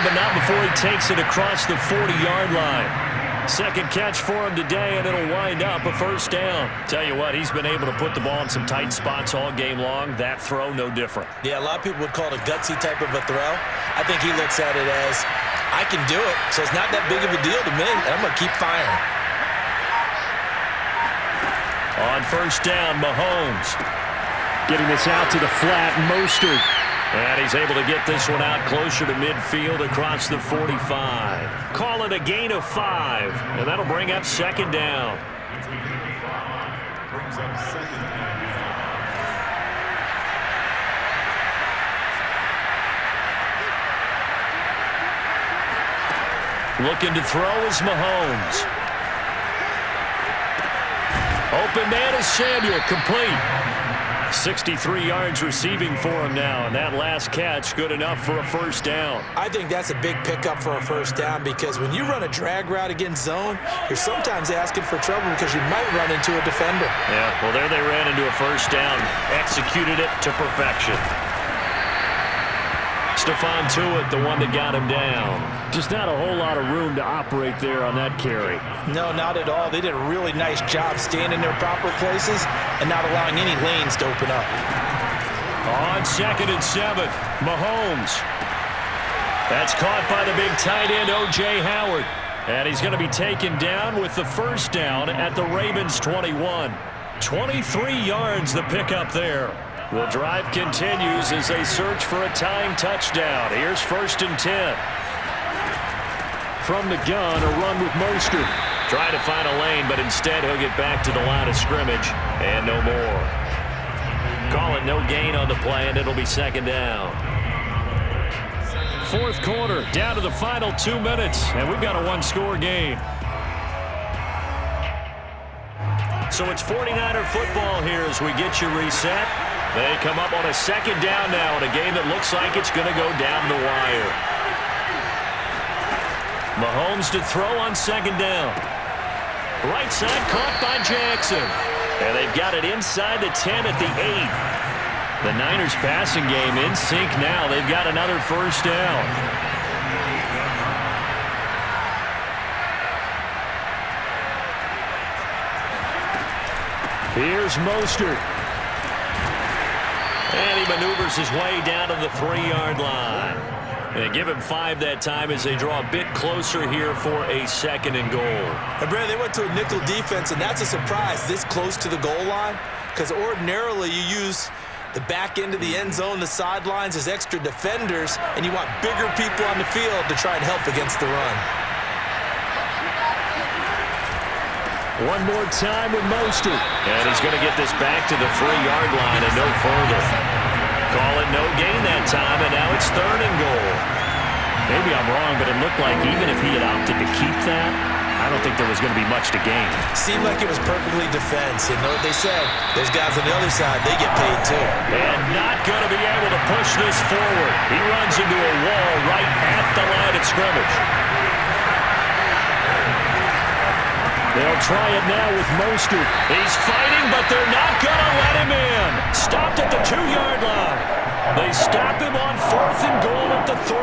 but not before he takes it across the 40-yard line. Second catch for him today, and it'll wind up a first down. Tell you what, he's been able to put the ball in some tight spots all game long. That throw, no different. Yeah, a lot of people would call it a gutsy type of a throw. I think he looks at it as, I can do it, so it's not that big of a deal to me, and I'm going to keep firing. On first down, Mahomes. Getting this out to the flat, Mostert. And he's able to get this one out closer to midfield across the 45. Call it a gain of 5, and that'll bring up second down. Looking to throw is Mahomes. Open man is Samuel, complete. 63 yards receiving for him now, and that last catch good enough for a first down. I think that's a big pickup for a first down because when you run a drag route against zone, you're sometimes asking for trouble because you might run into a defender. Yeah, well, there they ran into a first down, executed it to perfection. Stephon Tuitt, the one that got him down. Just not a whole lot of room to operate there on that carry. No, not at all. They did a really nice job staying in their proper places and not allowing any lanes to open up. On 2nd and 7, Mahomes. That's caught by the big tight end, O.J. Howard. And he's going to be taken down with the first down at the Ravens' 21. 23 yards the pickup there. The drive continues as they search for a tying touchdown. Here's 1st and 10. From the gun, a run with Mostert. Trying to find a lane, but instead he'll get back to the line of scrimmage and no more. Call it no gain on the play, and it'll be second down. Fourth quarter, down to the final 2 minutes, and we've got a one-score game. So it's 49er football here as we get you reset. They come up on a second down now in a game that looks like it's going to go down the wire. Mahomes to throw on second down. Right side caught by Jackson. And they've got it inside the 10 at the 8. The Niners passing game in sync now. They've got another first down. Here's Mostert. And he maneuvers his way down to the 3-yard line. They give him 5 that time as they draw a bit closer here for a 2nd and goal. And Brandon, they went to a nickel defense, and that's a surprise this close to the goal line because ordinarily you use the back end of the end zone, the sidelines as extra defenders, and you want bigger people on the field to try and help against the run. One more time with Mostert. And he's going to get this back to the 3-yard line and no further. Call it no gain that time, and now it's 3rd and goal. Maybe I'm wrong, but it looked like even if he had opted to keep that, I don't think there was going to be much to gain. Seemed like it was perfectly defense. You know what they said? Those guys on the other side, they get paid too. And not going to be able to push this forward. He runs into a wall right at the line of scrimmage. They'll try it now with Mostert. He's fighting, but they're not going to let him in. Stopped at the 2-yard line. They stop him on 4th and goal at the 3.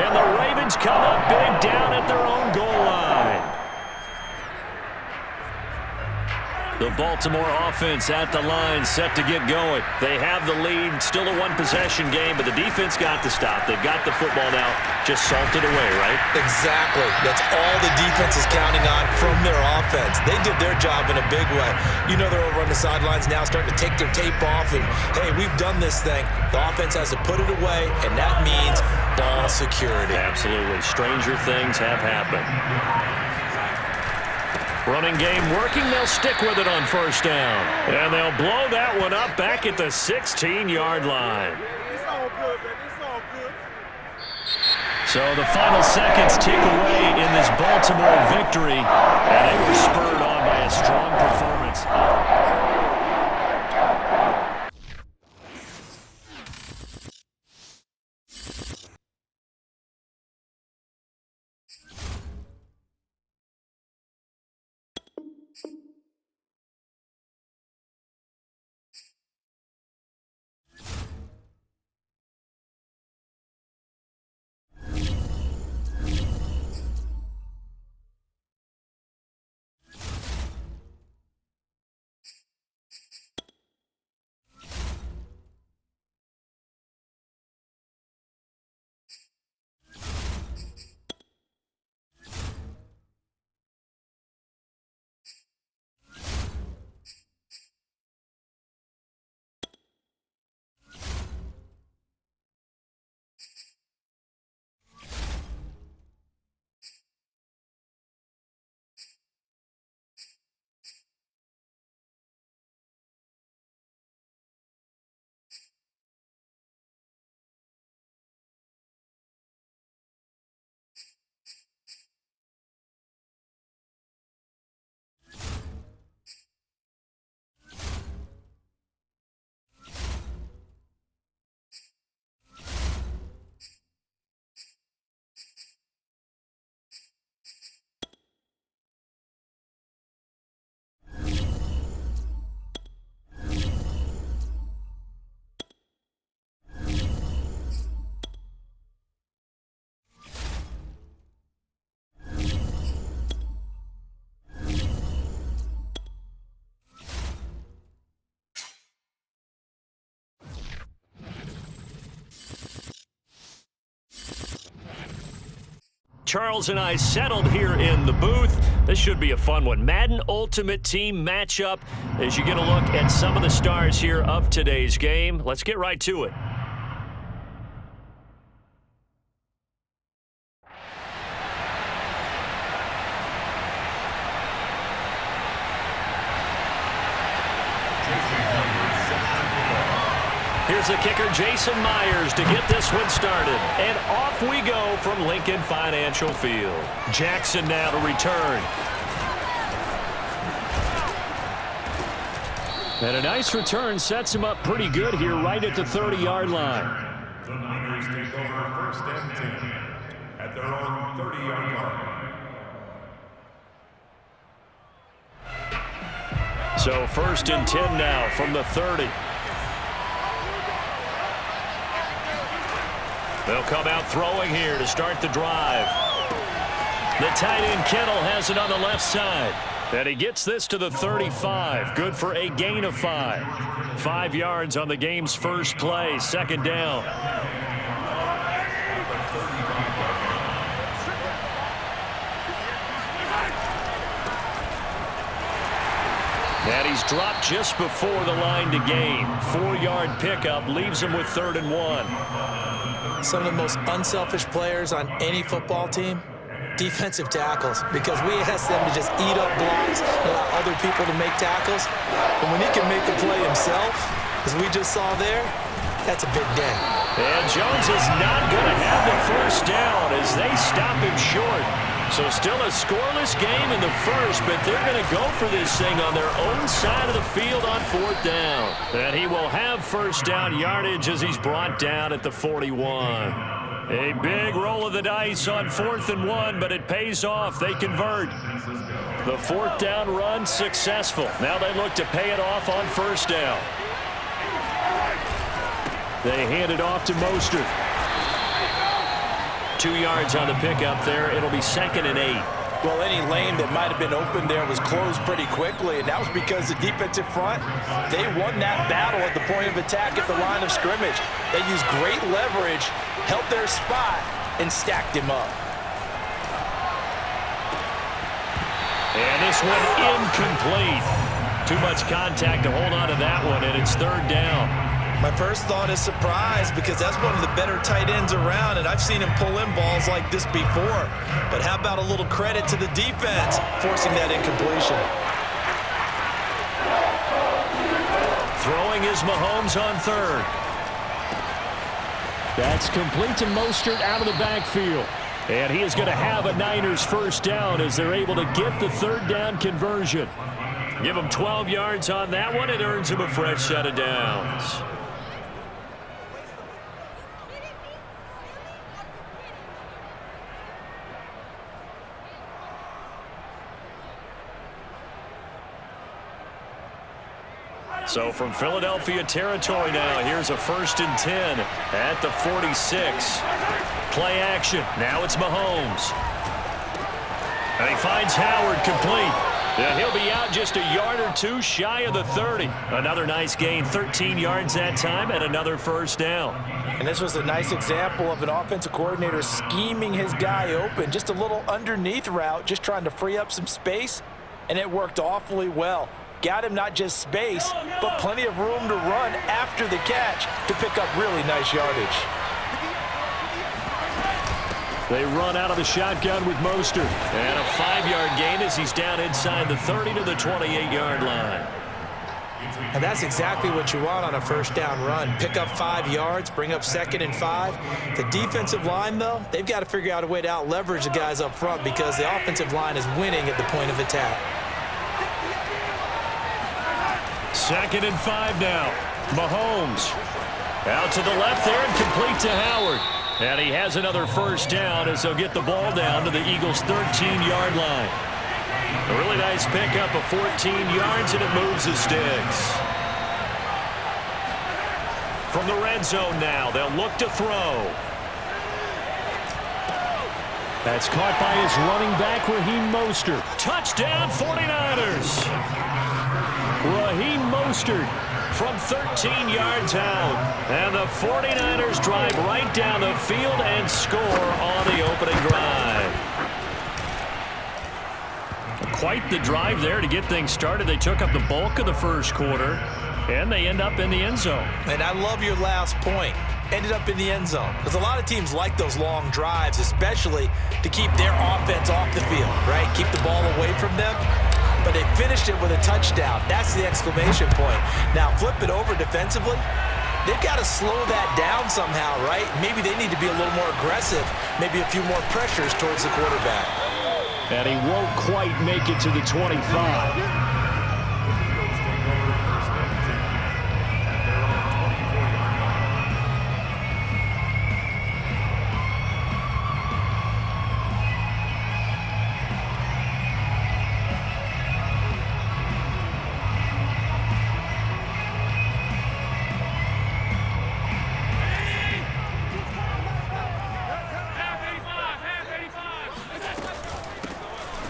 And the Ravens come up big down at their own goal line. The Baltimore offense at the line, set to get going. They have the lead, still a one-possession game, but the defense got the stop. They've got the football now, just salted away, right? Exactly. That's all the defense is counting on from their offense. They did their job in a big way. You know they're over on the sidelines now starting to take their tape off, and, hey, we've done this thing. The offense has to put it away, and that means ball security. Absolutely. Stranger things have happened. Running game working. They'll stick with it on first down. And they'll blow that one up back at the 16-yard line. It's all good, man. It's all good. So the final seconds tick away in this Baltimore victory. And they were spurred on by a strong performance. Charles and I settled here in the booth. This should be a fun one. Madden Ultimate Team matchup as you get a look at some of the stars here of today's game. Let's get right to it. Here's the kicker, Jason Myers, to get this one started. And off we go from Lincoln Financial Field. Jackson now to return. And a nice return sets him up pretty good here right at the 30-yard line. The Niners take over 1st and 10 at their own 30-yard line. So 1st and 10 now from the 30. They'll come out throwing here to start the drive. The tight end Kittle has it on the left side. And he gets this to the 35. Good for a gain of 5. 5 yards on the game's first play. 2nd down. And he's dropped just before the line to gain. 4-yard pickup leaves him with 3rd and 1. Some of the most unselfish players on any football team, defensive tackles, because we ask them to just eat up blocks and allow other people to make tackles. But when he can make a play himself, as we just saw there, that's a big day. And Jones is not going to have the first down as they stop him short. So still a scoreless game in the first, but they're going to go for this thing on their own side of the field on 4th down. And he will have first down yardage as he's brought down at the 41. A big roll of the dice on 4th and 1, but it pays off. They convert. The 4th down run successful. Now they look to pay it off on 1st down. They hand it off to Mostert. 2 yards on the pickup there. It'll be 2nd and 8. Well, any lane that might have been open there was closed pretty quickly, and that was because the defensive front, they won that battle at the point of attack at the line of scrimmage. They used great leverage, held their spot, and stacked him up. And this one incomplete. Too much contact to hold on to that one, and it's 3rd down. My first thought is surprise because that's one of the better tight ends around, and I've seen him pull in balls like this before. But how about a little credit to the defense forcing that incompletion? Throwing is Mahomes on 3rd. That's complete to Mostert out of the backfield. And he is going to have a Niners first down as they're able to get the 3rd down conversion. Give him 12 yards on that one. It earns him a fresh set of downs. So from Philadelphia territory now, here's a 1st and 10 at the 46. Play action. Now it's Mahomes. And he finds Howard complete. Yeah, he'll be out just a yard or 2 shy of the 30. Another nice gain, 13 yards that time, and another first down. And this was a nice example of an offensive coordinator scheming his guy open. Just a little underneath route, just trying to free up some space, and it worked awfully well. Got him not just space, but plenty of room to run after the catch to pick up really nice yardage. They run out of the shotgun with Mostert. And a 5-yard gain as he's down inside the 30 to the 28-yard line. And that's exactly what you want on a first down run. Pick up 5 yards, bring up 2nd and 5. The defensive line, though, they've got to figure out a way to out-leverage the guys up front because the offensive line is winning at the point of attack. 2nd and 5 now. Mahomes out to the left there and complete to Howard. And he has another first down as they'll get the ball down to the Eagles' 13-yard line. A really nice pickup of 14 yards, and it moves the sticks. From the red zone now, they'll look to throw. That's caught by his running back, Raheem Mostert. Touchdown, 49ers. Raheem Mostert from 13 yards out. And the 49ers drive right down the field and score on the opening drive. quite the drive there to get things started. They took up the bulk of the first quarter, and they end up in the end zone. And I love your last point. Ended up in the end zone. Because a lot of teams like those long drives, especially to keep their offense off the field, right? Keep the ball away from them. But they finished it with a touchdown. That's the exclamation point. Now, flip it over defensively. They've got to slow that down somehow, right? Maybe they need to be a little more aggressive, maybe a few more pressures towards the quarterback. And he won't quite make it to the 25.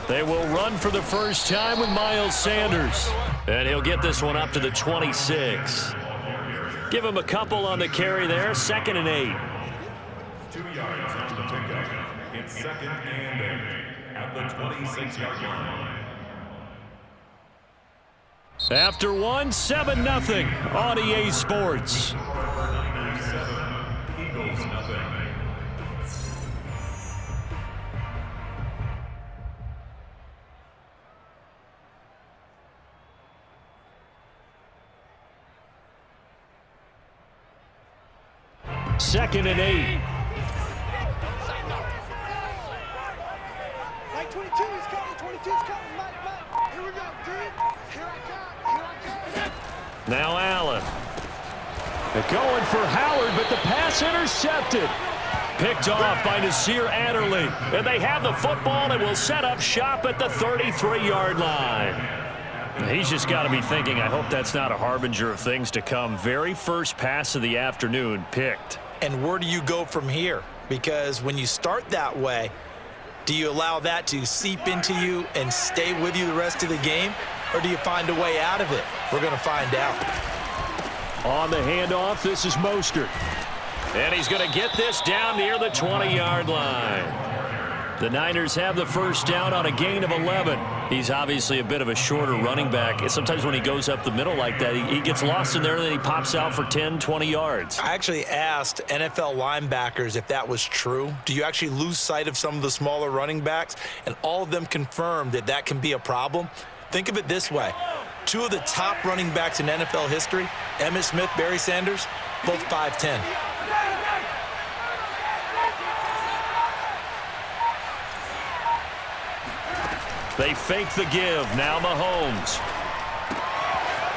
They will run for the first time with Miles Sanders. And he'll get this one up to the 26. Give him a couple on the carry there. 2nd and 8. 2 yards after the pickup. It's 2nd and 8 at the 26-yard line. After one, 7-0 on EA Sports. 7, Eagles nothing. Second and 8. Like 22 is coming, 22 is coming. Mike. Here we go, dude. Here I come. Now Allen. They're going for Howard, but the pass intercepted. Picked off by Nasir Adderley. And they have the football and will set up shop at the 33-yard line. He's just got to be thinking, I hope that's not a harbinger of things to come. Very first pass of the afternoon picked. And where do you go from here? Because when you start that way, do you allow that to seep into you and stay with you the rest of the game? Or do you find a way out of it? We're going to find out. On the handoff, this is Mostert. And he's going to get this down near the 20-yard line. The Niners have the first down on a gain of 11. He's obviously a bit of a shorter running back. Sometimes when he goes up the middle like that, he gets lost in there and then he pops out for 10, 20 yards. I actually asked NFL linebackers if that was true. Do you actually lose sight of some of the smaller running backs? And all of them confirmed that that can be a problem. Think of it this way. 2 of the top running backs in NFL history, Emmitt Smith, Barry Sanders, both 5'10". They fake the give. Now Mahomes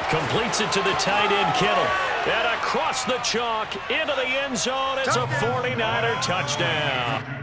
completes it to the tight end Kittle. And across the chalk into the end zone. It's a 49er touchdown.